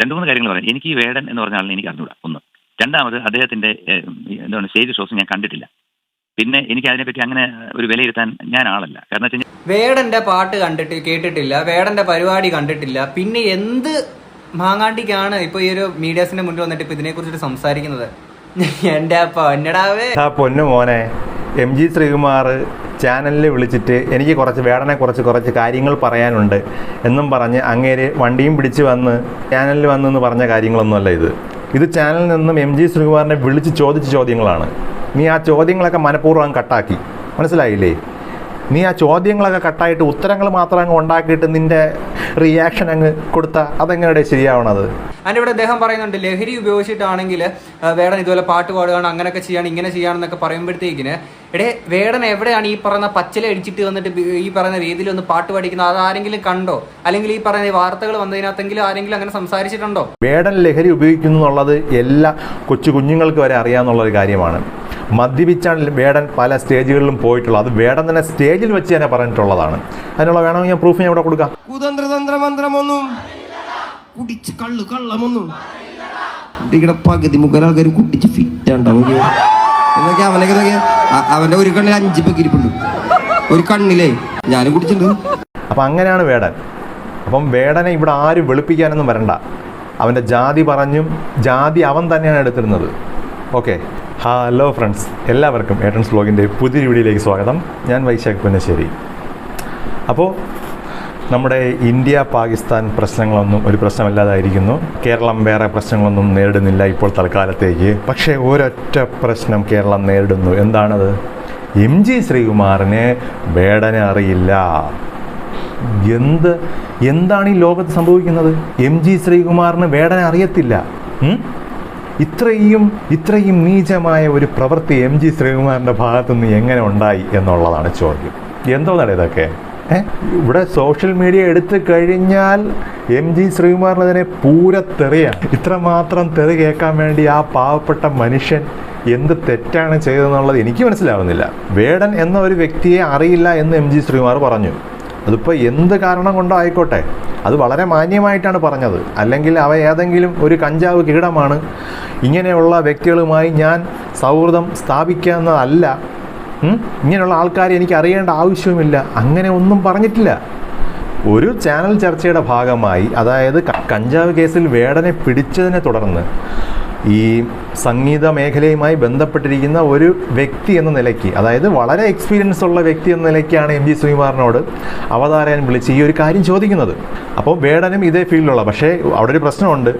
2-3 കാര്യങ്ങൾ പറയാം. എനിക്ക് ഈ വേടൻ എന്ന് പറഞ്ഞ ആളിനെ എനിക്ക് അറിഞ്ഞൂടാ. ഒന്ന്. രണ്ടാമത് അദ്ദേഹത്തിന്റെ എന്താണ് സ്റ്റേജ് ഷോസ് ഞാൻ കണ്ടിട്ടില്ല. പിന്നെ എനിക്ക് അതിനെപ്പറ്റി അങ്ങനെ ഒരു വിലയിരുത്താൻ ഞാൻ ആളല്ല. കാരണം വെച്ചാൽ വേടന്റെ പാട്ട് കേട്ടിട്ടില്ല, വേടന്റെ പരിപാടി കണ്ടിട്ടില്ല, പിന്നെ എന്ത് മാങ്ങാണ്ടിക്കാണ് ഇപ്പൊ ഈ ഒരു മീഡിയാസിന്റെ മുന്നിൽ വന്നിട്ട് ഇപ്പൊ ഇതിനെ കുറിച്ചിട്ട് സംസാരിക്കുന്നത്? എന്റെ പൊന്നു മോനെ, MG ശ്രീകുമാർ ചാനലിൽ വിളിച്ചിട്ട് എനിക്ക് വേടനെ കുറച്ച് കാര്യങ്ങൾ പറയാനുണ്ട് എന്നും പറഞ്ഞ് അങ്ങേര് വണ്ടിയും പിടിച്ച് വന്ന് ചാനലിൽ വന്നെന്ന് പറഞ്ഞ കാര്യങ്ങളൊന്നുമല്ല ഇത് ചാനലിൽ നിന്നും MG ശ്രീകുമാറിനെ വിളിച്ച് ചോദിച്ച ചോദ്യങ്ങളാണ്. നീ ആ ചോദ്യങ്ങളൊക്കെ മനഃപൂർവ്വം കട്ടാക്കി, മനസ്സിലായില്ലേ? നീ ആ ചോദ്യങ്ങളൊക്കെ കട്ടായിട്ട് ഉത്തരങ്ങൾ മാത്രം അങ്ങ് ഉണ്ടാക്കിയിട്ട് നിന്റെ റിയാക്ഷൻ അങ്ങ് കൊടുത്താൽ അതെങ്ങനെയാണ് ശരിയാവണത്? അതിൻ്റെ ഇവിടെ അദ്ദേഹം പറയുന്നുണ്ട്, ലഹരി ഉപയോഗിച്ചിട്ടാണെങ്കിൽ വേടൻ ഇതുപോലെ പാട്ട് പാടുകയാണ്, അങ്ങനെയൊക്കെ ചെയ്യാണ്, ഇങ്ങനെ ചെയ്യാണെന്നൊക്കെ പറയുമ്പോഴത്തേക്കിന് വേടൻ എവിടെയാണ് ഈ പറയുന്ന പച്ചില അടിച്ചിട്ട് വന്നിട്ട് ഈ പറയുന്ന വേദിയിൽ ഒന്ന് പാട്ട് പഠിക്കുന്നത്? അതാരെങ്കിലും കണ്ടോ? അല്ലെങ്കിൽ ഈ പറയുന്ന വാർത്തകൾ വന്നതിനകത്തെങ്കിലും ആരെങ്കിലും അങ്ങനെ സംസാരിച്ചിട്ടുണ്ടോ? വേടൻ ലഹരി ഉപയോഗിക്കുന്നു എന്നുള്ളത് എല്ലാ കുഞ്ഞുങ്ങൾക്ക് വരെ അറിയാവുന്നൊരു കാര്യമാണ്. മദ്യപിച്ചാണ് വേടൻ പല സ്റ്റേജുകളിലും പോയിട്ടുള്ളത്. അത് വേടൻ തന്നെ സ്റ്റേജിൽ വെച്ച് തന്നെ പറഞ്ഞിട്ടുള്ളതാണ്. അതിനുള്ള വേണമെങ്കിൽ ഞാൻ പ്രൂഫ് ഞാൻ ഇവിടെ കൊടുക്കാം. കുതന്ത്രതന്ത്രമന്ത്രമൊന്നും കുടിച്ച് കള്ളമൊന്നും കുട്ടിയുടെ പകുതി മുക്കാൽ ആൾക്കാർ കുടിച്ച് ഫിറ്റാണ്ടാവും. എന്നൊക്കെ അവന്റെ ഒരു കണ്ണിൽ 5 പെക്കിരിപ്പുണ്ട്, ഒരു കണ്ണിലേ ഞാനും കുടിച്ചിട്ടുണ്ട്. അപ്പം അങ്ങനെയാണ് വേടൻ. അപ്പം വേടനെ ഇവിടെ ആരും വെളുപ്പിക്കാനൊന്നും വരണ്ട. അവൻ്റെ ജാതി പറഞ്ഞും ജാതി അവൻ തന്നെയാണ് എടുത്തിരുന്നത്. ഓക്കെ, ഹലോ ഫ്രണ്ട്സ്, എല്ലാവർക്കും ഏട്ടൻസ് വ്ലോഗിൻ്റെ പുതിയൊരു വീഡിയോയിലേക്ക് സ്വാഗതം. ഞാൻ വൈശാഖ് പുന്നശ്ശേരി. അപ്പോൾ നമ്മുടെ ഇന്ത്യ പാകിസ്ഥാൻ പ്രശ്നങ്ങളൊന്നും ഒരു പ്രശ്നമല്ലാതായിരിക്കുന്നു. കേരളം വേറെ പ്രശ്നങ്ങളൊന്നും നേരിടുന്നില്ല ഇപ്പോൾ തൽക്കാലത്തേക്ക്. പക്ഷേ ഒരൊറ്റ പ്രശ്നം കേരളം നേരിടുന്നു. എന്താണത്? MG ശ്രീകുമാറിനെ വേടനെ അറിയില്ല. എന്താണ് ഈ ലോകത്ത് സംഭവിക്കുന്നത്? MG ശ്രീകുമാറിന് വേടനെ അറിയത്തില്ല. ഇത്രയും നീചമായ ഒരു പ്രവൃത്തി MG ശ്രീകുമാറിൻ്റെ ഭാഗത്തുനിന്ന് എങ്ങനെ ഉണ്ടായി എന്നുള്ളതാണ് ചോദ്യം. എന്തോന്നാണ് ഇതൊക്കെ? ഇവിടെ സോഷ്യൽ മീഡിയ എടുത്തു കഴിഞ്ഞാൽ MG ശ്രീകുമാറിനതിനെ പൂരത്തെറിയാണ്. ഇത്രമാത്രം തെറി കേൾക്കാൻ വേണ്ടി ആ പാവപ്പെട്ട മനുഷ്യൻ എന്ത് തെറ്റാണ് ചെയ്തതെന്നുള്ളത് എനിക്ക് മനസ്സിലാവുന്നില്ല. വേടൻ എന്ന ഒരു വ്യക്തിയെ അറിയില്ല എന്ന് MG ശ്രീകുമാർ പറഞ്ഞു. അതിപ്പോൾ എന്ത് കാരണം കൊണ്ടോ ആയിക്കോട്ടെ, അത് വളരെ മാന്യമായിട്ടാണ് പറഞ്ഞത്. അല്ലെങ്കിൽ അവ ഏതെങ്കിലും ഒരു കഞ്ചാവ് കീടമാണ്, ഇങ്ങനെയുള്ള വ്യക്തികളുമായി ഞാൻ സൗഹൃദം സ്ഥാപിക്കുന്നതല്ല, ഇങ്ങനെയുള്ള ആൾക്കാരെ എനിക്ക് അറിയേണ്ട ആവശ്യവുമില്ല, അങ്ങനെ ഒന്നും പറഞ്ഞിട്ടില്ല. ഒരു ചാനൽ ചർച്ചയുടെ ഭാഗമായി, അതായത് കഞ്ചാവ് കേസിൽ വേടനെ പിടിച്ചതിനെ തുടർന്ന് ഈ സംഗീത മേഖലയുമായി ബന്ധപ്പെട്ടിരിക്കുന്ന ഒരു വ്യക്തി എന്ന നിലയ്ക്ക്, അതായത് വളരെ എക്സ്പീരിയൻസ് ഉള്ള വ്യക്തി എന്ന നിലയ്ക്കാണ് MG ശ്രീകുമാറിനോട് അവതാരകൻ വിളിച്ച് ഈ ഒരു കാര്യം ചോദിക്കുന്നത്. അപ്പോൾ വേടനും ഇതേ ഫീൽഡിലുള്ള, പക്ഷേ അവിടെ ഒരു പ്രശ്നമുണ്ട്.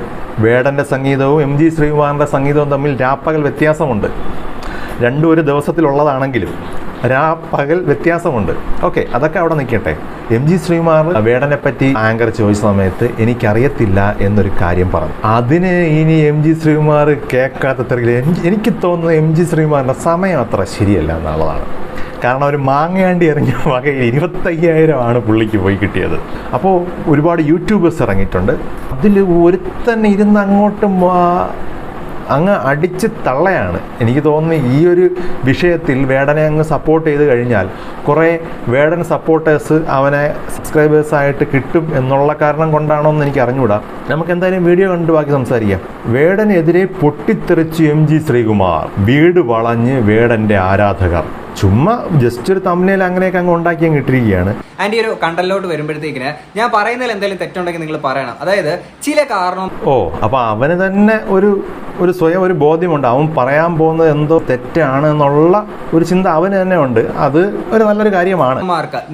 വേടൻ്റെ സംഗീതവും MG ശ്രീകുമാറിൻ്റെ സംഗീതവും തമ്മിൽ രാപ്പകൽ വ്യത്യാസമുണ്ട്. രണ്ടും ഒരു ദിവസത്തിലുള്ളതാണെങ്കിലും രാപ്പകൽ വ്യത്യാസമുണ്ട്. ഓക്കെ, അതൊക്കെ അവിടെ നിൽക്കട്ടെ. MG ശ്രീകുമാർ വേടനെ പറ്റി ആങ്കർ ചോദിച്ച സമയത്ത് എനിക്കറിയത്തില്ല എന്നൊരു കാര്യം പറഞ്ഞു. അതിന് ഇനി MG ശ്രീകുമാർ കേൾക്കാത്ത എനിക്ക് തോന്നുന്നത് MG ശ്രീകുമാറിൻ്റെ സമയം അത്ര ശരിയല്ല എന്നുള്ളതാണ്. കാരണം ഒരു മാങ്ങയാണ്ടി ഇറങ്ങിയ വകയിൽ 25,000 പുള്ളിക്ക് പോയി കിട്ടിയത്. അപ്പോൾ ഒരുപാട് യൂട്യൂബേഴ്സ് ഇറങ്ങിയിട്ടുണ്ട്. അതിൽ ഒരുത്തൻ ഇരുന്ന് അങ്ങ് അടിച്ച് തള്ളയാണ്. എനിക്ക് തോന്നുന്നു ഈ ഒരു വിഷയത്തിൽ വേടനെ അങ്ങ് സപ്പോർട്ട് ചെയ്ത് കഴിഞ്ഞാൽ കുറേ വേടൻ സപ്പോർട്ടേഴ്സ് അവനെ സബ്സ്ക്രൈബേഴ്സായിട്ട് കിട്ടും എന്നുള്ള കാരണം കൊണ്ടാണോ എന്ന് എനിക്ക് അറിഞ്ഞുകൂടാ. നമുക്ക് എന്തായാലും വീഡിയോ കണ്ട് ബാക്കി സംസാരിക്കാം. വേടനെതിരെ പൊട്ടിത്തെറിച്ച് MG ശ്രീകുമാർ, വീട് വളഞ്ഞ് വേടൻ്റെ ആരാധകർ. ചുമ്മാ ജസ്റ്റ് ഒരു തമ്മിൽ അങ്ങനെയൊക്കെ അങ്ങ് ഉണ്ടാക്കി അങ്ങ് ഇട്ടിരിക്കുകയാണ്. അതിൻ്റെ ഒരു കണ്ടന്റിലോട്ട് വരുമ്പോഴത്തേക്കിന് ഞാൻ പറയുന്നതിൽ എന്തെങ്കിലും തെറ്റുണ്ടെങ്കിൽ നിങ്ങൾ പറയണം. അതായത് ചില കാരണം അപ്പോൾ അവന് തന്നെ ഒരു സ്വയം ഒരു ബോധ്യമുണ്ട്. അവൻ പറയാൻ പോകുന്നത് എന്തോ തെറ്റാണ് എന്നുള്ള ഒരു ചിന്ത അവന് തന്നെ ഉണ്ട്. അത് ഒരു നല്ലൊരു കാര്യമാണ്.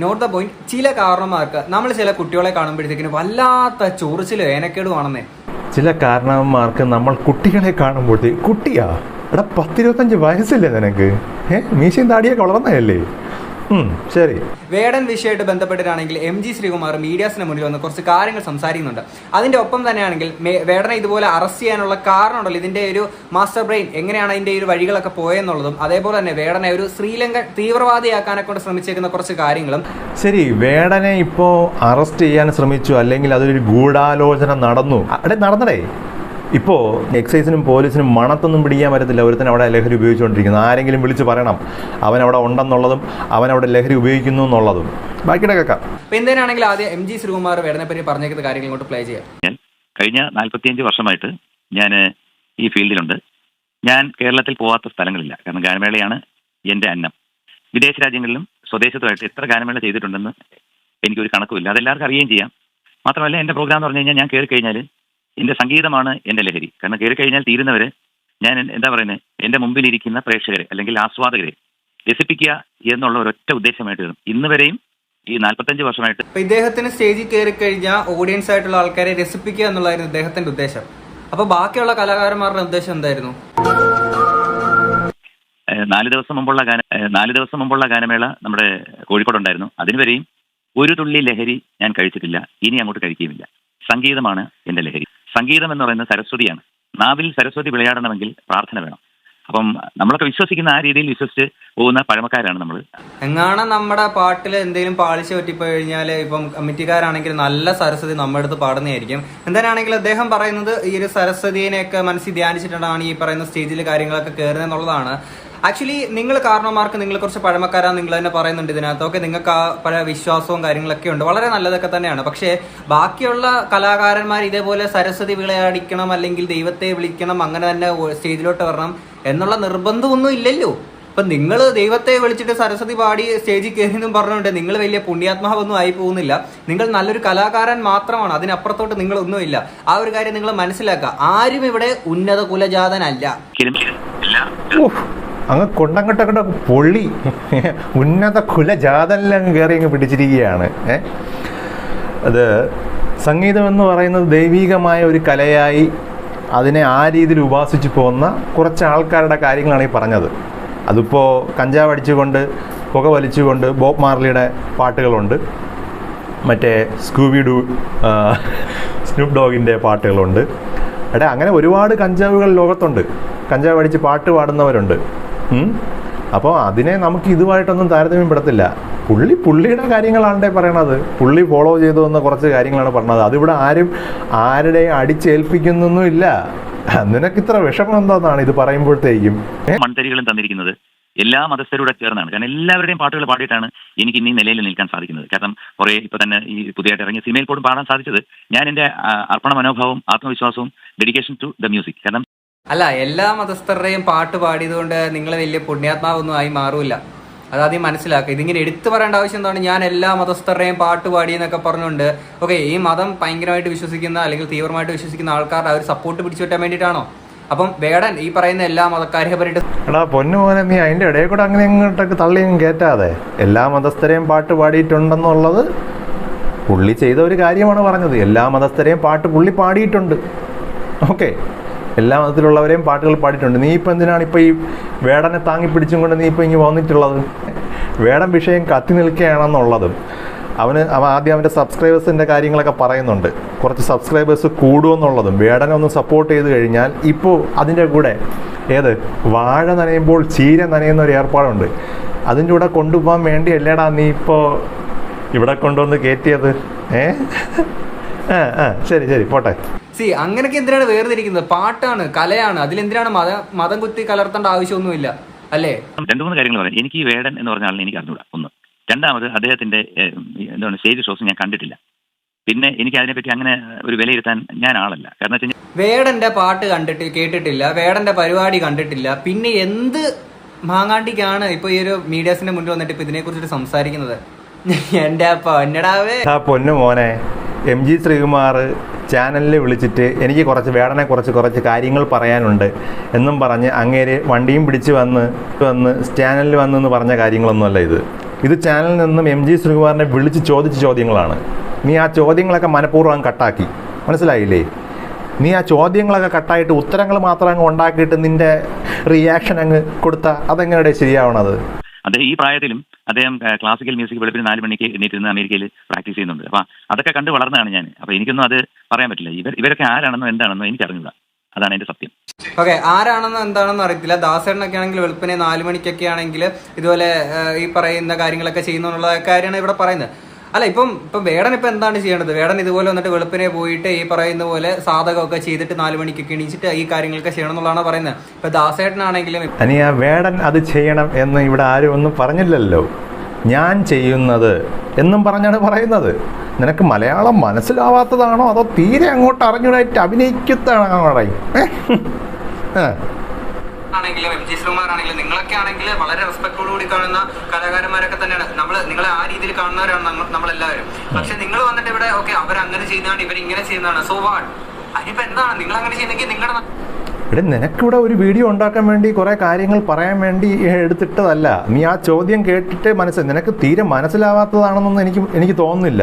Note the point. ചില കാരണന്മാർക്ക് നമ്മൾ ചില കുട്ടികളെ കാണുമ്പോഴത്തേക്കിന് വല്ലാത്ത ചൊറിച്ചിലും ഏനക്കേടുവാണെന്നേ. ചില കാരണന്മാർക്ക് നമ്മൾ കുട്ടികളെ കാണുമ്പോഴത്തേക്ക് കുട്ടിയാ, 10-25 വയസ്സില്ലേ നിനക്ക്? മീശയും താടിയൊക്കെ വളർന്നതല്ലേ? ശരി. വേടൻ വിഷയമായിട്ട് ബന്ധപ്പെട്ടിട്ടാണെങ്കിൽ MG ശ്രീകുമാർ മീഡിയാസിന് മുന്നിൽ വന്ന് കുറച്ച് കാര്യങ്ങൾ സംസാരിക്കുന്നുണ്ട്. അതിന്റെ ഒപ്പം തന്നെയാണെങ്കിൽ വേടനെ ഇതുപോലെ അറസ്റ്റ് ചെയ്യാനുള്ള കാരണം ഉണ്ടല്ലോ, ഇതിന്റെ ഒരു മാസ്റ്റർ ബ്രെയിൻ എങ്ങനെയാണ് അതിന്റെ ഒരു വഴികളൊക്കെ പോയെന്നുള്ളതും, അതേപോലെ തന്നെ വേടനെ ഒരു ശ്രീലങ്കൻ തീവ്രവാദിയാക്കാനെ കൊണ്ട് ശ്രമിച്ചേക്കുന്ന കുറച്ച് കാര്യങ്ങളും. ശരി, വേടനെ ഇപ്പോൾ അറസ്റ്റ് ചെയ്യാൻ ശ്രമിച്ചു, അല്ലെങ്കിൽ അതൊരു ഗൂഢാലോചന നടന്നടേ. ഇപ്പോൾ എക്സൈസിനും പോലീസിനും മണത്തൊന്നും പിടിക്കാൻ പറ്റത്തില്ല ഒരുത്തൻ അവിടെ ലഹരി ഉപയോഗിച്ചുകൊണ്ടിരിക്കുന്നത്. ആരെങ്കിലും വിളിച്ച് പറയണം അവനവിടെ ഉണ്ടെന്നുള്ളതും അവനവിടെ ലഹരി ഉപയോഗിക്കുന്നു എന്നുള്ളതും. ബാക്കിയുടെ കേൾക്കാം. അപ്പോൾ എന്തിനാണെങ്കിൽ ആദ്യം MG ശ്രീകുമാർ വേടനെ പറ്റി പറഞ്ഞേക്കുന്ന കാര്യങ്ങൾ ഇങ്ങോട്ട് പ്ലേ ചെയ്യാം. കഴിഞ്ഞ 45 വർഷമായിട്ട് ഞാൻ ഈ ഫീൽഡിലുണ്ട്. ഞാൻ കേരളത്തിൽ പോകാത്ത സ്ഥലങ്ങളില്ല. കാരണം ഗാനമേളയാണ് എൻ്റെ അന്നം. വിദേശ രാജ്യങ്ങളിലും സ്വദേശത്തുമായിട്ട് എത്ര ഗാനമേള ചെയ്തിട്ടുണ്ടെന്ന് എനിക്കൊരു കണക്കുമില്ല. അതെല്ലാവർക്കും അറിയുകയും ചെയ്യാം. മാത്രമല്ല എൻ്റെ പ്രോഗ്രാം എന്ന് പറഞ്ഞു കഴിഞ്ഞാൽ ഞാൻ കയറി കഴിഞ്ഞാൽ എൻ്റെ സംഗീതമാണ് എൻ്റെ ലഹരി. കാരണം കയറി കഴിഞ്ഞാൽ തീരുന്നവരെ ഞാൻ എന്താ പറയുന്നത്, എൻ്റെ മുമ്പിലിരിക്കുന്ന പ്രേക്ഷകരെ അല്ലെങ്കിൽ ആസ്വാദകരെ രസിപ്പിക്കുക എന്നുള്ള ഒരൊറ്റ ഉദ്ദേശമായിട്ട് വരും. ഇന്ന് വരെയും ഈ 45 വർഷമായിട്ട്. ഇദ്ദേഹത്തിന് സ്റ്റേജിൽ കയറി കഴിഞ്ഞാൽ ഓഡിയൻസ് ആയിട്ടുള്ള ആൾക്കാരെ രസിപ്പിക്കുക എന്നുള്ളതായിരുന്നു ഇദ്ദേഹത്തിന്റെ ഉദ്ദേശം. അപ്പൊ ബാക്കിയുള്ള കലാകാരന്മാരുടെ ഉദ്ദേശം എന്തായിരുന്നു? 4 ദിവസം മുമ്പുള്ള ഗാനമേള നമ്മുടെ കോഴിക്കോടുണ്ടായിരുന്നു. അതിനുവരെയും ഒരു തുള്ളി ലഹരി ഞാൻ കഴിച്ചിട്ടില്ല, ഇനി അങ്ങോട്ട് കഴിക്കുകയുമില്ല. സംഗീതമാണ് എൻ്റെ ലഹരി. സംഗീതം എന്ന് പറയുന്നത് സരസ്വതിയാണ്. നാവിൽ സരസ്വതി വിളയാടണമെങ്കിൽ പ്രാർത്ഥന വേണം. അപ്പം നമ്മളൊക്കെ വിശ്വസിക്കുന്ന ആ രീതിയിൽ വിശ്വസിച്ച് പോകുന്ന പഴമക്കാരാണ് നമ്മൾ. എങ്ങാണ് നമ്മുടെ പാട്ടിൽ എന്തെങ്കിലും പാളിച്ച പറ്റിപ്പോയി കഴിഞ്ഞാൽ ഇപ്പം കമ്മിറ്റിക്കാരാണെങ്കിൽ നല്ല സരസ്വതി നമ്മുടെ അടുത്ത് പാടുന്നതായിരിക്കും. എന്തായാണെങ്കിൽ അദ്ദേഹം പറയുന്നത് ഈ ഒരു സരസ്വതിനെയൊക്കെ മനസ്സിൽ ധ്യാനിച്ചിട്ടാണ് ഈ പറയുന്ന സ്റ്റേജിൽ കാര്യങ്ങളൊക്കെ കയറുന്നത് എന്നുള്ളതാണ്. ആക്ച്വലി നിങ്ങൾ കാരണവന്മാർക്ക് നിങ്ങൾ കുറച്ച് പഴമക്കാരാണ് നിങ്ങൾ തന്നെ പറയുന്നുണ്ട് ഇതിനകത്തൊക്കെ. നിങ്ങൾക്ക് ആ പല വിശ്വാസവും കാര്യങ്ങളൊക്കെ ഉണ്ട്, വളരെ നല്ലതൊക്കെ തന്നെയാണ്. പക്ഷേ ബാക്കിയുള്ള കലാകാരന്മാർ ഇതേപോലെ സരസ്വതി വിളയാടിക്കണം അല്ലെങ്കിൽ ദൈവത്തെ വിളിക്കണം അങ്ങനെ തന്നെ സ്റ്റേജിലോട്ട് വരണം എന്നുള്ള നിർബന്ധമൊന്നും ഇല്ലല്ലോ. ഇപ്പം നിങ്ങൾ ദൈവത്തെ വിളിച്ചിട്ട് സരസ്വതി പാടി സ്റ്റേജിൽ കയറിയെന്നും പറഞ്ഞുകൊണ്ട് നിങ്ങൾ വലിയ പുണ്യാത്മാവൊന്നും ആയി പോകുന്നില്ല. നിങ്ങൾ നല്ലൊരു കലാകാരൻ മാത്രമാണ്, അതിനപ്പുറത്തോട്ട് നിങ്ങളൊന്നുമില്ല. ആ ഒരു കാര്യം നിങ്ങൾ മനസ്സിലാക്കുക. ആരും ഇവിടെ ഉന്നത കുലജാതനല്ല. അങ്ങ് കൊണ്ടങ്ങോട്ടൊക്കെ പൊള്ളി ഉന്നത കുലജാതനിലങ്ങ് കയറി അങ്ങ് പിടിച്ചിരിക്കുകയാണ്. അത് സംഗീതം എന്ന് പറയുന്നത് ദൈവികമായ ഒരു കലയായി അതിനെ ആ രീതിയിൽ ഉപാസിച്ചു പോകുന്ന കുറച്ച് ആൾക്കാരുടെ കാര്യങ്ങളാണ് ഈ പറഞ്ഞത്. അതിപ്പോൾ കഞ്ചാവ് അടിച്ചുകൊണ്ട് പുക വലിച്ചുകൊണ്ട് ബോബ് മാർലിയുടെ പാട്ടുകളുണ്ട്, മറ്റേ സ്നൂപ്പ് ഡോഗിൻ്റെ പാട്ടുകളുണ്ട്. അങ്ങനെ ഒരുപാട് കഞ്ചാവുകൾ ലോകത്തുണ്ട്, കഞ്ചാവ് അടിച്ച് പാട്ട് പാടുന്നവരുണ്ട്. അപ്പോൾ അതിനെ നമുക്ക് ഇതുമായിട്ടൊന്നും താരതമ്യം പെടത്തില്ല. പുള്ളിയുടെ കാര്യങ്ങളാണ്ടേ പറയണത്, പുള്ളി ഫോളോ ചെയ്തു വന്ന കുറച്ച് കാര്യങ്ങളാണ് പറഞ്ഞത്. അതിവിടെ ആരുടെയും അടിച്ചേൽപ്പിക്കുന്നൊന്നും ഇല്ല. നിനക്ക് ഇത്ര വിഷമം എന്താണെന്നാണ് ഇത് പറയുമ്പോഴത്തേക്കും. മൺതരികളും തന്നിരിക്കുന്നത് എല്ലാ മതസ്ഥരോടെ ചേർന്നാണ്. കാരണം എല്ലാവരുടെയും പാട്ടുകൾ പാടിയിട്ടാണ് എനിക്ക് ഇന്ന് ഈ നിലയിൽ നിൽക്കാൻ സാധിക്കുന്നത്. കാരണം കുറേ ഇപ്പൊ തന്നെ ഈ പുതിയതായിട്ട് ഇറങ്ങിയ സിനിമയിൽ പോലും പാടാൻ സാധിച്ചത് ഞാൻ എൻ്റെ അർപ്പണ മനോഭാവവും ആത്മവിശ്വാസവും ഡെഡിക്കേഷൻ ടു ദ മ്യൂസിക്. കാരണം അല്ല, എല്ലാ മതസ്ഥരുടെയും പാട്ട് പാടിയതുകൊണ്ട് നിങ്ങൾ വലിയ പുണ്യാത്മാവൊന്നും ആയി മാറൂല. അതാദ്യം മനസ്സിലാക്കുക. ഇതിങ്ങനെ എടുത്തു പറയേണ്ട ആവശ്യം എന്താണ്? ഞാൻ എല്ലാ മതസ്ഥരുടെയും പാട്ട് പാടി എന്നൊക്കെ പറഞ്ഞുകൊണ്ട് ഓക്കെ, ഈ മതം ഭയങ്കരമായിട്ട് വിശ്വസിക്കുന്ന അല്ലെങ്കിൽ തീവ്രമായിട്ട് വിശ്വസിക്കുന്ന ആൾക്കാരുടെ ആ ഒരു സപ്പോർട്ട് പിടിച്ചു കിട്ടാൻ വേണ്ടിയിട്ടാണോ? അപ്പം വേടൻ ഈ പറയുന്ന എല്ലാ മതക്കാരെ പറ്റിയിട്ട് എടാ പൊന്നു പോലെ നീ അതിൻ്റെ ഇടയിൽ കൂടെ അങ്ങനെ ഇങ്ങോട്ടൊക്കെ തള്ളിയും കയറ്റാതെ. എല്ലാ മതസ്ഥരെയും പാട്ട് പാടിയിട്ടുണ്ടെന്നുള്ളത് പുള്ളി ചെയ്ത ഒരു കാര്യമാണ് പറഞ്ഞത്. എല്ലാ മതസ്ഥരെയും പാട്ട് പുള്ളി പാടിയിട്ടുണ്ട്. ഓക്കെ, എല്ലാ മതത്തിലുള്ളവരെയും പാട്ടുകൾ പാടിയിട്ടുണ്ട്. നീ ഇപ്പം എന്തിനാണ് ഇപ്പോൾ ഈ വേടനെ താങ്ങി പിടിച്ചും കൊണ്ട് നീ ഇപ്പോൾ ഇങ്ങനെ വന്നിട്ടുള്ളത്? വേടൻ വിഷയം കത്തി നിൽക്കുകയാണെന്നുള്ളതും അവൻ ആദ്യം അവൻ്റെ സബ്സ്ക്രൈബേഴ്സിൻ്റെ കാര്യങ്ങളൊക്കെ പറയുന്നുണ്ട്. കുറച്ച് സബ്സ്ക്രൈബേഴ്സ് കൂടുമെന്നുള്ളതും വേടനെ ഒന്ന് സപ്പോർട്ട് ചെയ്ത് കഴിഞ്ഞാൽ ഇപ്പോൾ അതിൻ്റെ കൂടെ വാഴ നനയുമ്പോൾ ചീര നനയുന്ന ഒരു ഏർപ്പാടുണ്ട്. അതിൻ്റെ കൂടെ കൊണ്ടുപോകാൻ വേണ്ടി അല്ലേടാ നീ ഇപ്പോൾ ഇവിടെ കൊണ്ടുവന്ന് കയറ്റിയത്? ശരി പോട്ടെ. അങ്ങനെയൊക്കെ എന്തിനാണ് വേർതിരിക്കുന്നത്? പാട്ടാണ്, കലയാണ്, അതിലെന്തിനാണ് മതം കുത്തി കലർത്തേണ്ട ആവശ്യമൊന്നുമില്ല അല്ലേ? 2-3 കാര്യങ്ങൾ പറയാം. എനിക്ക് ഈ വേടൻ എന്ന് പറഞ്ഞ ആളിനെ എനിക്ക് അറിഞ്ഞൂടാ, ഒന്ന്. രണ്ടാമത് അദ്ദേഹത്തിന്റെ എന്താണ് സ്റ്റേജ് ഷോസ് ഞാൻ കണ്ടിട്ടില്ല. പിന്നെ എനിക്ക് അതിനെപ്പറ്റി അങ്ങനെ ഒരു വിലയിരുത്താൻ ഞാൻ ആളല്ല. കാരണം വെച്ചാൽ വേടന്റെ പാട്ട് കേട്ടിട്ടില്ല, വേടന്റെ പരിപാടി കണ്ടിട്ടില്ല, പിന്നെ എന്ത് മാങ്ങാണ്ടിക്കാണ് ഇപ്പൊ ഈ ഒരു മീഡിയാസിന്റെ മുന്നിൽ വന്നിട്ട് ഇപ്പൊ ഇതിനെ കുറിച്ചിട്ട് സംസാരിക്കുന്നത്? എന്റെ പൊന്നു മോനെ, MG ശ്രീകുമാർ ചാനലിൽ വിളിച്ചിട്ട് എനിക്ക് വേടനെ കുറച്ച് കാര്യങ്ങൾ പറയാനുണ്ട് എന്നും പറഞ്ഞ് അങ്ങേര് വണ്ടിയും പിടിച്ച് വന്ന് ചാനലിൽ വന്നെന്ന് പറഞ്ഞ കാര്യങ്ങളൊന്നുമല്ല ഇത് ചാനലിൽ നിന്നും MG ശ്രീകുമാറിനെ വിളിച്ച് ചോദിച്ച ചോദ്യങ്ങളാണ്. നീ ആ ചോദ്യങ്ങളൊക്കെ മനഃപൂർവ്വം കട്ടാക്കി, മനസ്സിലായില്ലേ? നീ ആ ചോദ്യങ്ങളൊക്കെ കട്ടായിട്ട് ഉത്തരങ്ങൾ മാത്രം അങ്ങ് ഉണ്ടാക്കിയിട്ട് നിന്റെ റിയാക്ഷൻ അങ്ങ് കൊടുത്താൽ അതെങ്ങനെയാണ് ശരിയാവണത്? അദ്ദേഹം ഈ പ്രായത്തിലും അദ്ദേഹം ക്ലാസിക്കൽ മ്യൂസിക് വെളുപ്പിന് 4 മണിക്ക് എണീറ്റിരുന്ന് അമേരിക്കയിൽ പ്രാക്ടീസ് ചെയ്യുന്നുണ്ട്. അപ്പം അതൊക്കെ കണ്ട് വളർന്നതാണ് ഞാൻ. അപ്പം എനിക്കൊന്നും അത് പറയാൻ പറ്റില്ല. ഇവരൊക്കെ ആരാണെന്നോ എന്താണെന്നോ എനിക്ക് അറിഞ്ഞൂടാ. അതാണ് എൻ്റെ സത്യം. ഓക്കെ, ആരാണെന്നോ എന്താണെന്നോ അറിയത്തില്ല. ദാസേട്ടനൊക്കെ ആണെങ്കിൽ വെളുപ്പിനെ 4 മണിക്കൊക്കെ ആണെങ്കിൽ ഇതുപോലെ ഈ പറയുന്ന കാര്യങ്ങളൊക്കെ ചെയ്യുന്നുള്ള കാര്യമാണ് ഇവിടെ പറയുന്നത്. അല്ല, ഇപ്പം വേടൻ ഇപ്പം എന്താണ് ചെയ്യേണ്ടത്? വേടൻ ഇതുപോലെ വന്നിട്ട് വെളുപ്പിനെ പോയിട്ട് ഈ പറയുന്ന പോലെ സാധകമൊക്കെ ചെയ്തിട്ട് 4 മണിക്കൊക്കെ എണീച്ചിട്ട് ഈ കാര്യങ്ങളൊക്കെ ചെയ്യണം എന്നുള്ളതാണ് പറയുന്നത്. ഇപ്പൊ ദാസേട്ടനാണെങ്കിലും ആ വേടൻ അത് ചെയ്യണം എന്ന് ഇവിടെ ആരും ഒന്നും പറഞ്ഞില്ലല്ലോ. ഞാൻ ചെയ്യുന്നത് എന്നും പറഞ്ഞാണ് പറയുന്നത്. നിനക്ക് മലയാളം മനസ്സിലാവാത്തതാണോ അതോ തീരെ അങ്ങോട്ട് അറിഞ്ഞൂടായിട്ട് അഭിനയിക്കുന്നതാണോ? ആണെങ്കിലും എം ജി ശ്രീകുമാർ ആണെങ്കിലും നിങ്ങളൊക്കെ ആണെങ്കിൽ വളരെ റെസ്പെക്ടോട് കൂടി കാണുന്ന കലാകാരന്മാരൊക്കെ തന്നെയാണ്. നിങ്ങളെ ആ രീതിയിൽ കാണുന്നവരാണ് നമ്മളെല്ലാവരും. പക്ഷെ നിങ്ങൾ വന്നിട്ട് ഇവിടെ ഓക്കെ അവരങ്ങനെ ചെയ്യുന്നതാണ് ഇവരിങ്ങനെ ചെയ്യുന്നതാണ്, സോ വാട്ട്? അതിനിപ്പോ എന്താണ് നിങ്ങൾ അങ്ങനെ ചെയ്യുന്നെങ്കിൽ നിങ്ങളുടെ ഇവിടെ നിനക്കിവിടെ ഒരു വീഡിയോ ഉണ്ടാക്കാൻ വേണ്ടി കുറേ കാര്യങ്ങൾ പറയാൻ വേണ്ടി എടുത്തിട്ടതല്ല. നീ ആ ചോദ്യം കേട്ടിട്ട് നിനക്ക് തീരെ മനസ്സിലാവാത്തതാണെന്നൊന്നും എനിക്ക് തോന്നുന്നില്ല.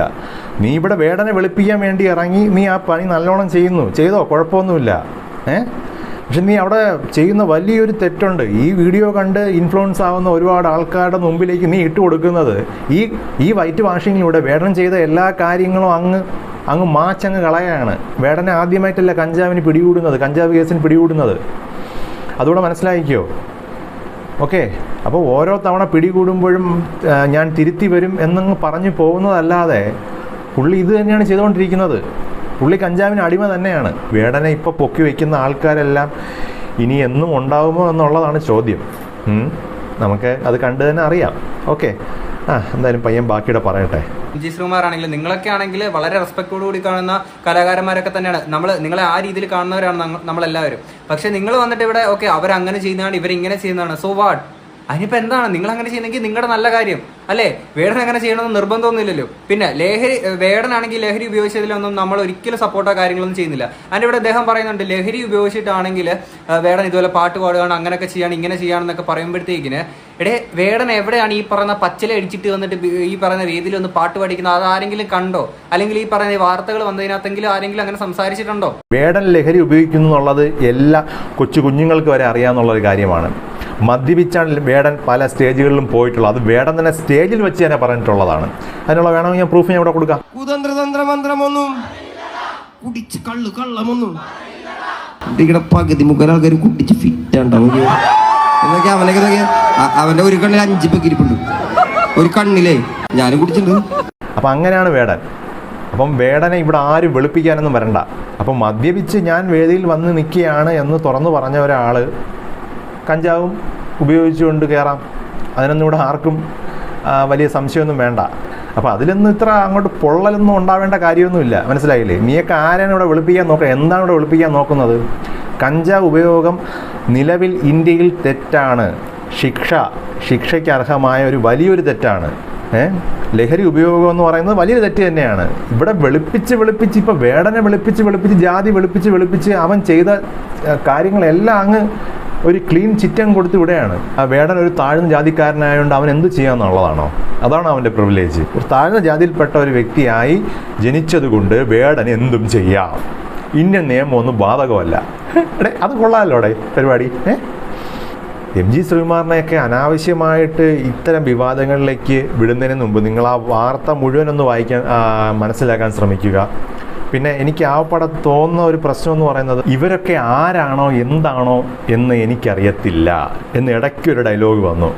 നീ ഇവിടെ വേടനെ വെളുപ്പിക്കാൻ വേണ്ടി ഇറങ്ങി നീ ആ പണി നല്ലോണം ചെയ്തോ, കുഴപ്പമൊന്നുമില്ല. പക്ഷെ നീ അവിടെ ചെയ്യുന്ന വലിയൊരു തെറ്റുണ്ട്. ഈ വീഡിയോ കണ്ട് ഇൻഫ്ലുവൻസ് ആവുന്ന ഒരുപാട് ആൾക്കാരുടെ മുമ്പിലേക്ക് നീ ഇട്ട് കൊടുക്കുന്നത് ഈ വൈറ്റ് വാഷിങ്ങിലൂടെ വേടൻ ചെയ്ത എല്ലാ കാര്യങ്ങളും അങ്ങ് മാച്ചങ്ങ് കളയാണ്. വേടനെ ആദ്യമായിട്ടല്ല കഞ്ചാവ് കേസിന് പിടികൂടുന്നത്. അതുകൂടെ മനസ്സിലാക്കിക്കോ. ഓക്കെ, അപ്പോൾ ഓരോ തവണ പിടികൂടുമ്പോഴും ഞാൻ തിരുത്തി വരും എന്നങ്ങ് പറഞ്ഞു പോകുന്നതല്ലാതെ പുള്ളി ഇത് തന്നെയാണ് ചെയ്തുകൊണ്ടിരിക്കുന്നത്. പുള്ളി കഞ്ചാവിന് അടിമ തന്നെയാണ്. വേടനെ ഇപ്പോൾ പൊക്കി വയ്ക്കുന്ന ആൾക്കാരെല്ലാം ഇനി എന്നും ഉണ്ടാവുമോ എന്നുള്ളതാണ് ചോദ്യം. നമുക്ക് അത് കണ്ടു തന്നെ അറിയാം. ഓക്കെ, എന്തായാലും പയ്യൻ ബാക്കിയുടെ പറയട്ടെ. എം ജി ശ്രീകുമാർ ആണെങ്കിലും നിങ്ങളൊക്കെ ആണെങ്കിൽ വളരെ റെസ്പെക്ടോട് കൂടി കാണുന്ന കലാകാരന്മാരൊക്കെ തന്നെയാണ്. നിങ്ങളെ ആ രീതിയിൽ കാണുന്നവരാണ് നമ്മളെല്ലാവരും. പക്ഷെ നിങ്ങൾ വന്നിട്ട് ഇവിടെ ഓക്കെ അവരങ്ങനെ ചെയ്യുന്നതാണ് ഇവരിങ്ങനെ ചെയ്യുന്നതാണ്, സോ വാട്ട്? അതിനിപ്പോൾ എന്താണ്? നിങ്ങൾ അങ്ങനെ ചെയ്യുന്നെങ്കിൽ നിങ്ങളുടെ നല്ല കാര്യം അല്ലേ? വേടൻ അങ്ങനെ ചെയ്യണമെന്ന് നിർബന്ധമൊന്നുമില്ലല്ലോ. പിന്നെ വേടനാണെങ്കിൽ ലഹരി ഉപയോഗിച്ചതിലൊന്നും നമ്മൾ ഒരിക്കലും സപ്പോർട്ടോ കാര്യങ്ങളൊന്നും ചെയ്യുന്നില്ല. അതിൻ്റെ ഇവിടെ അദ്ദേഹം പറയുന്നുണ്ട് ലഹരി ഉപയോഗിച്ചിട്ടാണെങ്കിൽ വേടൻ ഇതുപോലെ പാട്ട് പാടുകയാണ്, അങ്ങനെയൊക്കെ ചെയ്യാണ്, ഇങ്ങനെ ചെയ്യാണെന്നൊക്കെ പറയുമ്പോഴത്തേക്കിന് വേടൻ എവിടെയാണ് ഈ പറയുന്ന പച്ചില അടിച്ചിട്ട് വന്നിട്ട് ഈ പറയുന്ന വേദിയിൽ ഒന്ന് പാട്ട് പഠിക്കുന്നത്? അതാരെങ്കിലും കണ്ടോ? അല്ലെങ്കിൽ ഈ പറയുന്ന വാർത്തകൾ വന്നതിനകത്തെങ്കിലും ആരെങ്കിലും അങ്ങനെ സംസാരിച്ചിട്ടുണ്ടോ? വേടൻ ലഹരി ഉപയോഗിക്കുന്നു എന്നുള്ളത് എല്ലാ കുഞ്ഞുങ്ങൾക്ക് വരെ അറിയാവുന്നൊരു കാര്യമാണ്. മദ്യപിച്ചാണ് വേടൻ പല സ്റ്റേജുകളിലും പോയിട്ടുള്ളത്. അത് വേടൻ തന്നെ സ്റ്റേജിൽ വെച്ച് തന്നെ പറഞ്ഞിട്ടുള്ളതാണ്. അതിനുള്ള വേണമെങ്കിൽ ഞാൻ പ്രൂഫ് ഞാൻ ഇവിടെ കൊടുക്കാം. കുതന്ത്രതന്ത്രമന്ത്രമൊന്നും കുടിച്ച് കള്ളമൊന്നും ഇവിടെ പകുതി മുക്കാൽ ആൾക്കാർ കുടിച്ച് ഫിറ്റാണ്ടാവും. എന്നൊക്കെ അവന്റെ ഒരു കണ്ണിൽ 5 പെക്കിരിപ്പുണ്ട്, ഒരു കണ്ണിലേ ഞാനും കുടിച്ചിട്ടുണ്ട്. അപ്പം അങ്ങനെയാണ് വേടൻ. അപ്പം വേടനെ ഇവിടെ ആരും വെളുപ്പിക്കാനൊന്നും വരണ്ട. അപ്പം മദ്യപിച്ച് ഞാൻ വേദിയിൽ വന്ന് നിൽക്കുകയാണ് എന്ന് തുറന്നു പറഞ്ഞ ഒരാൾ കഞ്ചാവും ഉപയോഗിച്ചുകൊണ്ട് കയറാം. അതിനൊന്നും ഇവിടെ ആർക്കും വലിയ സംശയമൊന്നും വേണ്ട. അപ്പോൾ അതിലൊന്നും ഇത്ര അങ്ങോട്ട് പൊള്ളലൊന്നും ഉണ്ടാവേണ്ട കാര്യമൊന്നുമില്ല. മനസ്സിലായില്ലേ? നീയൊക്കെ ആരാണ് ഇവിടെ വെളുപ്പിക്കാൻ നോക്കുക? എന്താണ് ഇവിടെ വെളുപ്പിക്കാൻ നോക്കുന്നത്? കഞ്ചാവ് ഉപയോഗം നിലവിൽ ഇന്ത്യയിൽ തെറ്റാണ്. ശിക്ഷയ്ക്ക് അർഹമായ ഒരു വലിയൊരു തെറ്റാണ്. ലഹരി ഉപയോഗം എന്ന് പറയുന്നത് വലിയൊരു തെറ്റ് തന്നെയാണ്. ഇവിടെ വെളുപ്പിച്ച് ഇപ്പോൾ വേടനെ വെളുപ്പിച്ച് ജാതി വെളുപ്പിച്ച് അവൻ ചെയ്ത കാര്യങ്ങളെല്ലാം അങ്ങ് ഒരു ക്ലീൻ ചിറ്റം കൊടുത്ത് വിടുകയാണ്. ആ വേടൻ ഒരു താഴ്ന്ന ജാതിക്കാരനായതുകൊണ്ട് അവൻ എന്ത് ചെയ്യാന്നുള്ളതാണോ? അതാണ് അവൻ്റെ പ്രിവിലേജ്. ഒരു താഴ്ന്ന ജാതിയിൽപ്പെട്ട ഒരു വ്യക്തിയായി ജനിച്ചതുകൊണ്ട് വേടൻ എന്തും ചെയ്യാം. ഇന്ത്യൻ നിയമമൊന്നും ബാധകമല്ല. അത് കൊള്ളാമല്ലോ പരിപാടി. എം ജി ശ്രീകുമാറിനെയൊക്കെ അനാവശ്യമായിട്ട് ഇത്തരം വിവാദങ്ങളിലേക്ക് വിടുന്നതിന് മുമ്പ് നിങ്ങൾ ആ വാർത്ത മുഴുവനൊന്ന് മനസ്സിലാക്കാൻ ശ്രമിക്കുക. പിന്നെ എനിക്ക് ആവപ്പാടെ തോന്നുന്ന ഒരു പ്രശ്നം എന്ന് പറയുന്നത് ഇവരൊക്കെ ആരാണോ എന്താണോ എന്ന് എനിക്കറിയത്തില്ല എന്ന് ഇടയ്ക്കൊരു ഡയലോഗ് വന്നു.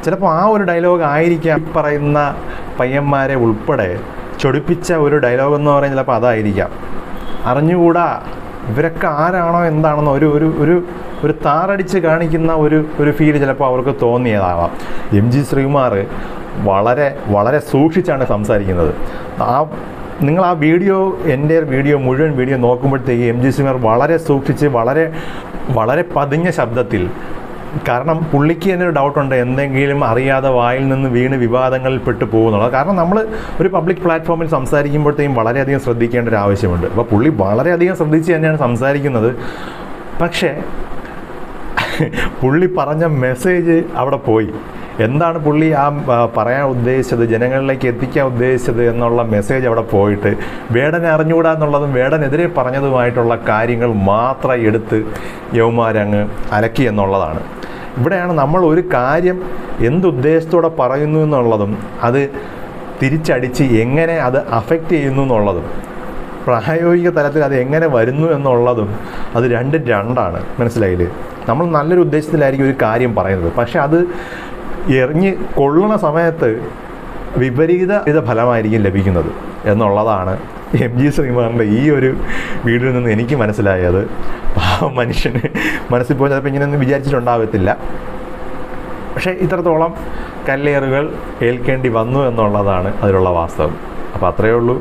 ചിലപ്പോൾ ആ ഒരു ഡയലോഗ് ആയിരിക്കാം ഈ പറയുന്ന പയ്യന്മാരെ ഉൾപ്പെടെ ചൊടിപ്പിച്ച ഒരു ഡയലോഗ് എന്ന് പറയുന്നത്. ചിലപ്പോൾ അതായിരിക്കാം. അറിഞ്ഞുകൂടാ ഇവരൊക്കെ ആരാണോ എന്താണെന്നോ ഒരു താറടിച്ച് കാണിക്കുന്ന ഒരു ഫീൽ ചിലപ്പോൾ അവർക്ക് തോന്നിയതാവാം. എം ജി ശ്രീകുമാർ വളരെ വളരെ സൂക്ഷിച്ചാണ് സംസാരിക്കുന്നത്. നിങ്ങൾ ആ മുഴുവൻ വീഡിയോ നോക്കുമ്പോഴത്തേക്ക് എം ജി ശ്രീകുമാർ വളരെ സൂക്ഷിച്ച് വളരെ വളരെ പതിഞ്ഞ ശബ്ദത്തിൽ, കാരണം പുള്ളിക്ക് തന്നെ ഒരു ഡൗട്ടുണ്ട് എന്തെങ്കിലും അറിയാതെ വായിൽ നിന്ന് വീണ് വിവാദങ്ങളിൽ പെട്ട് പോകുന്നുള്ളത്. കാരണം നമ്മൾ ഒരു പബ്ലിക് പ്ലാറ്റ്ഫോമിൽ സംസാരിക്കുമ്പോഴത്തേക്കും വളരെയധികം ശ്രദ്ധിക്കേണ്ട ഒരു ആവശ്യമുണ്ട്. അപ്പോൾ പുള്ളി വളരെയധികം ശ്രദ്ധിച്ച് തന്നെയാണ് സംസാരിക്കുന്നത്. പക്ഷേ പുള്ളി പറഞ്ഞ മെസ്സേജ് അവിടെ പോയി. എന്താണ് പുള്ളി പറയാൻ ഉദ്ദേശിച്ചത്, ജനങ്ങളിലേക്ക് എത്തിക്കാൻ ഉദ്ദേശിച്ചത് എന്നുള്ള മെസ്സേജ് അവിടെ പോയിട്ട് വേടനെ അറിഞ്ഞുകൂടാ എന്നുള്ളതും വേടനെതിരെ പറഞ്ഞതുമായിട്ടുള്ള കാര്യങ്ങൾ മാത്രം എടുത്ത് യൗമാരങ്ങ് അലക്കി എന്നുള്ളതാണ്. ഇവിടെയാണ് നമ്മൾ ഒരു കാര്യം എന്തുദ്ദേശത്തോടെ പറയുന്നു എന്നുള്ളതും അത് തിരിച്ചടിച്ച് എങ്ങനെ അത് അഫക്റ്റ് ചെയ്യുന്നു എന്നുള്ളതും പ്രായോഗിക തലത്തിൽ അത് എങ്ങനെ വരുന്നു എന്നുള്ളതും അത് രണ്ടാണ്. മനസ്സിലായില്ലേ? നമ്മൾ നല്ലൊരു ഉദ്ദേശത്തിലായിരിക്കും ഒരു കാര്യം പറയുന്നത്, പക്ഷെ അത് എറിഞ്ഞ് കൊള്ളുന്ന സമയത്ത് വിപരീത ഫലമായിരിക്കും ലഭിക്കുന്നത് എന്നുള്ളതാണ് എം ജി ശ്രീകുമാറിൻ്റെ ഈ ഒരു വീഡിയോയിൽ നിന്ന് എനിക്ക് മനസ്സിലായത്. മനുഷ്യന് മനസ്സിൽ പോയി ചിലപ്പോൾ ഇങ്ങനെയൊന്നും വിചാരിച്ചിട്ടുണ്ടാകത്തില്ല. പക്ഷേ ഇത്രത്തോളം കല്ലേറുകൾ ഏൽക്കേണ്ടി വന്നു എന്നുള്ളതാണ് അതിലുള്ള വാസ്തവം. അപ്പോൾ അത്രയേ ഉള്ളൂ.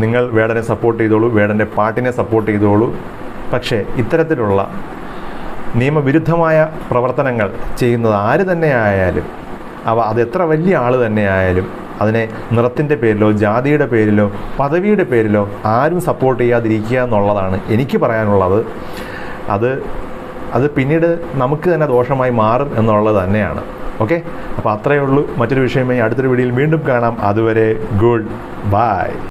നിങ്ങൾ വേടനെ സപ്പോർട്ട് ചെയ്തോളൂ, വേടൻ്റെ പാട്ടിനെ സപ്പോർട്ട് ചെയ്തോളൂ. പക്ഷേ ഇത്തരത്തിലുള്ള നിയമവിരുദ്ധമായ പ്രവർത്തനങ്ങൾ ചെയ്യുന്നത് ആര് തന്നെ ആയാലും, അത് എത്ര വലിയ ആൾ തന്നെ ആയാലും, അതിനെ നിറത്തിൻ്റെ പേരിലോ ജാതിയുടെ പേരിലോ പദവിയുടെ പേരിലോ ആരും സപ്പോർട്ട് ചെയ്യാതിരിക്കുക എന്നുള്ളതാണ് എനിക്ക് പറയാനുള്ളത്. അത് പിന്നീട് നമുക്ക് തന്നെ ദോഷമായി മാറും എന്നുള്ളത് തന്നെയാണ്. ഓക്കെ, അപ്പോൾ അത്രയേ ഉള്ളൂ. മറ്റൊരു വിഷയമായി അടുത്തൊരു വീഡിയോയിൽ വീണ്ടും കാണാം. അതുവരെ ഗുഡ് ബൈ.